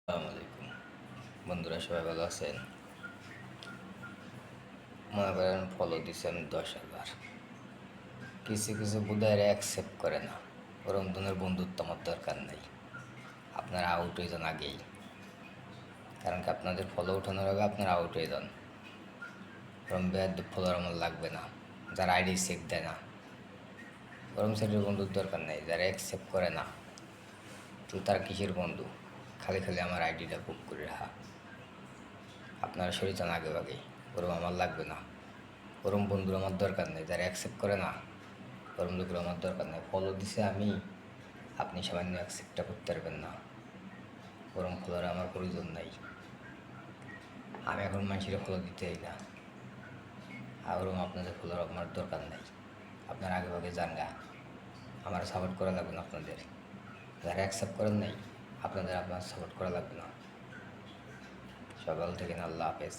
আসসালামু আলাইকুম বন্ধুরা, সবাই ভালো আছেন? মনে করেন ফলো দিচ্ছেন 10,000, কিছু কিছু বুধায় অ্যাকসেপ্ট করে না। ওরম ধরনের বন্ধুত্ব আমার দরকার নেই। আপনারা আউট হয়ে যান আগেই, কারণ কি আপনাদের ফলো ওঠানোর আগে আপনারা আউট হয়ে যান। ওরম বেয়াদ ফলোয়ার আমার লাগবে না, যারা আইডি চেক দেয় না। ওরম সেটের বন্ধুর দরকার নেই, যারা অ্যাকসেপ্ট করে না। তো তারা কিসের বন্ধু? খালি খালি আমার আইডিটা বুক করে রাখা। আপনারা সরে যান আগে আগেই, ওরম আমার লাগবে না। ওরম বন্ধুর আমার দরকার নেই, যারা অ্যাকসেপ্ট করে না। ওরম লোকের আমার দরকার নেই। ফলো দিছে আমি, আপনি সামান্য অ্যাকসেপ্টটা করতে পারবেন না। ওরম ফলোয়ার আমার প্রয়োজন নাই। আমি এখন মানুষের ফলো দিতেই না, আর ওরম আপনাদের ফলোয়ার আমার দরকার নেই। আপনার আগে ভাগে যান গা, আমার সাপোর্ট করা লাগবে না আপনাদের। যারা অ্যাকসেপ্ট করেন নাই, আপনার সাপোর্ট করা লাগবে না। সকাল থেকে আল্লাহ হাফেজ।